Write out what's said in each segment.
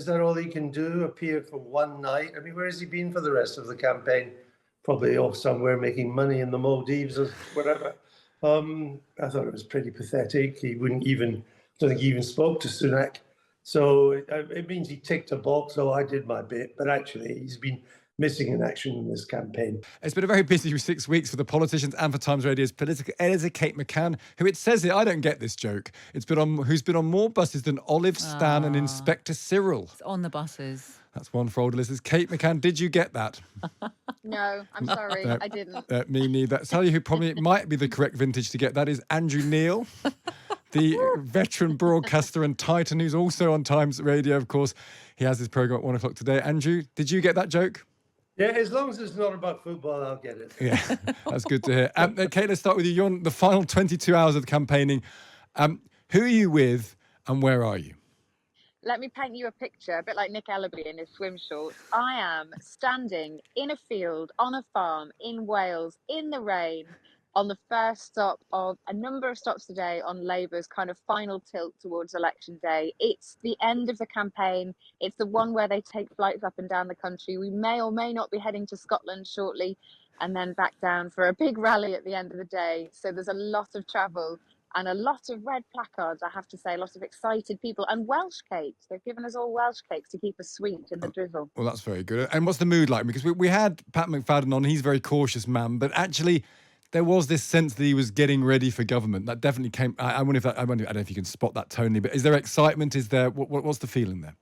that all he can do? Appear for one night? I mean, where has he been for the rest of the campaign? Probably off somewhere making money in the Maldives or whatever. I thought it was pretty pathetic. He wouldn't even, I don't think he even spoke to Sunak. So it means he ticked a box. Oh, I did my bit. But actually, he's been missing in action in this campaign. It's been a very busy 6 weeks for the politicians and for Times Radio's political editor, Kate McCann, who it says here, I don't get this joke, who's been on more buses than Olive, Stan and Inspector Cyril. It's on the buses. That's one for older listeners. Kate McCann, did you get that? No, I'm sorry, I didn't. Me neither. Tell you who probably might be the correct vintage to get that is Andrew Neil, the veteran broadcaster and titan who's also on Times Radio, of course. He has his programme at 1 o'clock today. Andrew, did you get that joke? Yeah, as long as it's not about football, I'll get it. Yeah, that's good to hear. Kate, let's start with you. You're on the final 22 hours of campaigning. Who are you with and where are you? Let me paint you a picture, a bit like Nick Ellaby in his swim shorts. I am standing in a field, on a farm, in Wales, in the rain, on the first stop of a number of stops today on Labour's kind of final tilt towards election day. It's the end of the campaign. It's the one where they take flights up and down the country. We may or may not be heading to Scotland shortly and then back down for a big rally at the end of the day. So there's a lot of travel and a lot of red placards, I have to say, a lot of excited people and Welsh cakes. They've given us all Welsh cakes to keep us sweet in the drizzle. Well, that's very good. And what's the mood like? Because we had Pat McFadden on. He's a very cautious man, but actually there was this sense that he was getting ready for government. That definitely came. I don't know if you can spot that tonally, but is there excitement? Is there what's the feeling there?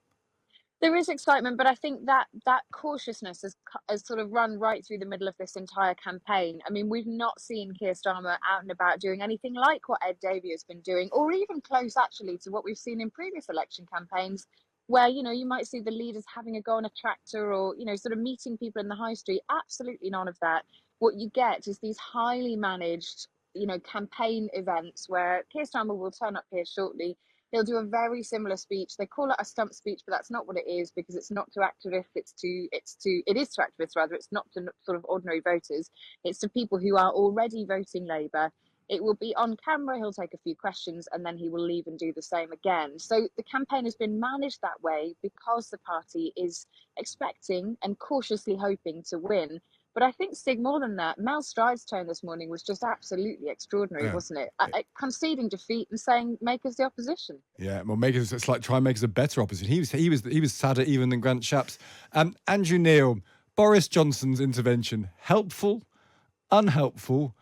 There is excitement, but I think that cautiousness has sort of run right through the middle of this entire campaign. I mean, we've not seen Keir Starmer out and about doing anything like what Ed Davey has been doing, or even close actually to what we've seen in previous election campaigns, where, you know, you might see the leaders having a go on a tractor or, you know, sort of meeting people in the high street. Absolutely none of that. What you get is these highly managed, you know, campaign events where Keir Starmer will turn up here shortly. He'll do a very similar speech. They call it a stump speech, but that's not what it is, because it's not to activists. It is to activists rather. It's not to sort of ordinary voters. It's to people who are already voting Labour. It will be on camera. He'll take a few questions and then he will leave and do the same again. So the campaign has been managed that way because the party is expecting and cautiously hoping to win. But I think, Stig, more than that, Mel Stride's tone this morning was just absolutely extraordinary, wasn't it? Conceding defeat and saying, make us the opposition. Yeah, well, it's like try and make us a better opposition. He was sadder even than Grant Shapps. Andrew Neil, Boris Johnson's intervention, helpful, unhelpful,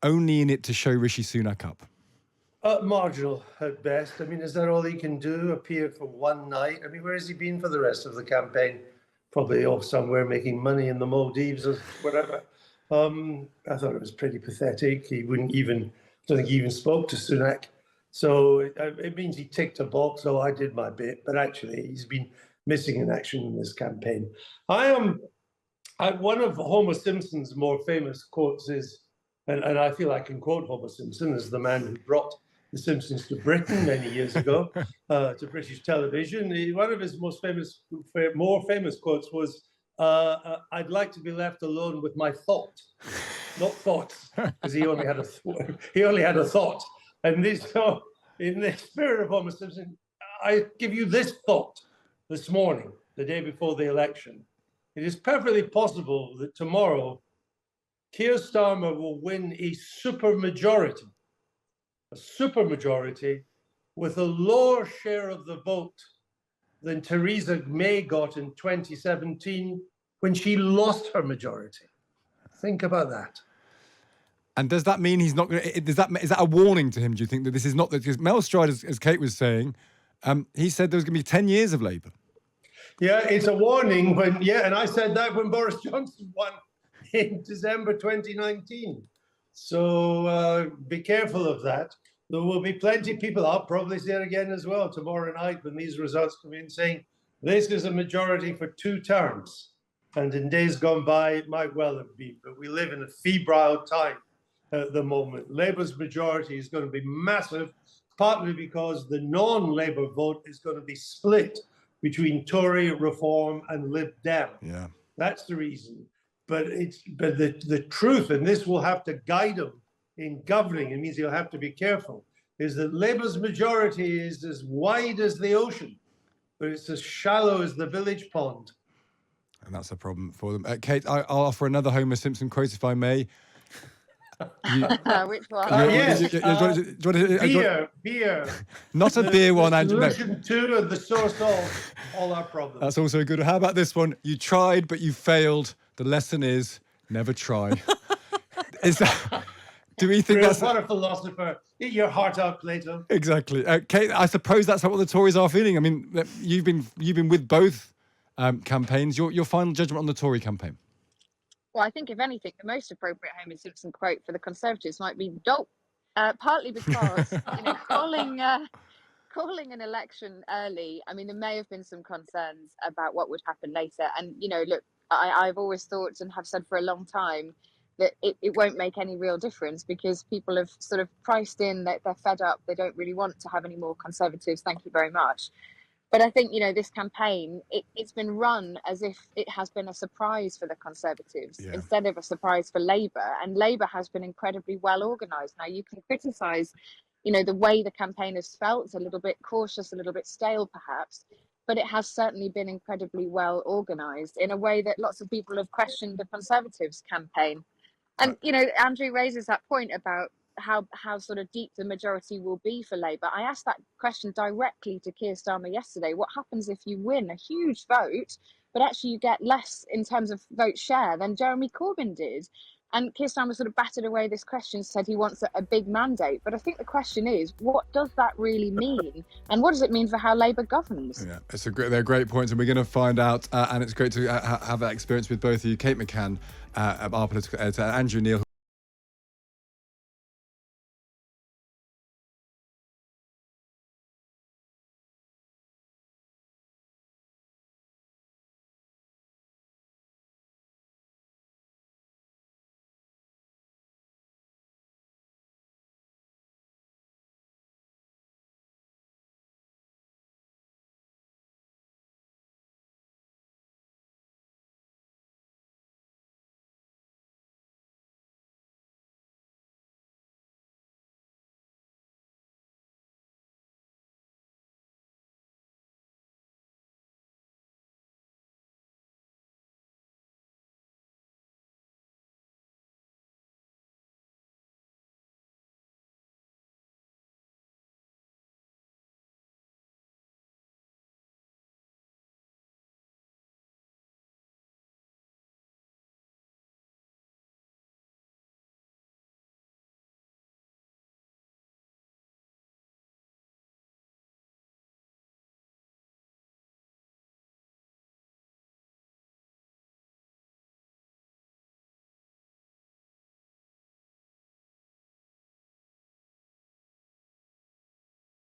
only in it to show Rishi Sunak up? Marginal at best. I mean, is that all he can do? Appear for one night? I mean, where has he been for the rest of the campaign? Probably off somewhere making money in the Maldives or whatever. I thought it was pretty pathetic. He wouldn't even, I don't think he even spoke to Sunak. So it means he ticked a box. Oh, I did my bit. But actually, he's been missing in action in this campaign. One of Homer Simpson's more famous quotes is, and I feel I can quote Homer Simpson as the man who brought The Simpsons to Britain many years ago, to British television. One of his more famous quotes was, "I'd like to be left alone with my thought," not thoughts, because he only had a thought. And so, in the spirit of Homer Simpson, I give you this thought this morning, the day before the election. It is perfectly possible that tomorrow Keir Starmer will win a supermajority with a lower share of the vote than Theresa May got in 2017 when she lost her majority. Think about that. And does that mean he's not going to... Is that a warning to him, do you think, that this is not... Because Mel Stride, as Kate was saying, he said there was going to be 10 years of Labour. Yeah, it's a warning. And I said that when Boris Johnson won in December 2019. So be careful of that. There will be plenty of people, I'll probably say it again as well tomorrow night when these results come in, saying this is a majority for 2 terms. And in days gone by, it might well have been, but we live in a febrile time at the moment. Labour's majority is going to be massive, partly because the non-Labour vote is going to be split between Tory, Reform and Lib Dem. Yeah, that's the reason. But the truth, and this will have to guide him in governing, it means he'll have to be careful, is that Labour's majority is as wide as the ocean. but it's as shallow as the village pond. And that's a problem for them. Kate, I'll offer another Homer Simpson quote, if I may. Which one? Yes. Beer. Not a beer one, Andrew. No. Solution to and the source of all our problems. That's also a good one. How about this one? You tried, but you failed. The lesson is never try. Is that? Do we think that's what a philosopher? Eat your heart out, Plato. Exactly. Kate, I suppose that's what the Tories are feeling. I mean, you've been with both campaigns. Your final judgment on the Tory campaign? Well, I think if anything, the most appropriate Homer Simpson quote for the Conservatives might be "Dope," partly because calling an election early. I mean, there may have been some concerns about what would happen later, and look, I've always thought and have said for a long time that it won't make any real difference because people have sort of priced in that they're fed up. They don't really want to have any more Conservatives. Thank you very much. But I think, this campaign, it's been run as if it has been a surprise for the Conservatives instead of a surprise for Labour. And Labour has been incredibly well organised. Now, you can criticise, the way the campaign has felt, a little bit cautious, a little bit stale perhaps, but it has certainly been incredibly well organised in a way that lots of people have questioned the Conservatives campaign. And, Andrew raises that point about how sort of deep the majority will be for Labour. I asked that question directly to Keir Starmer yesterday. What happens if you win a huge vote, but actually you get less in terms of vote share than Jeremy Corbyn did? And Keir Starmer sort of batted away this question, said he wants a big mandate. But I think the question is, what does that really mean? And what does it mean for how Labour governs? Yeah, they're great points, and we're going to find out. And it's great to have that experience with both of you. Kate McCann, our political editor, Andrew Neil.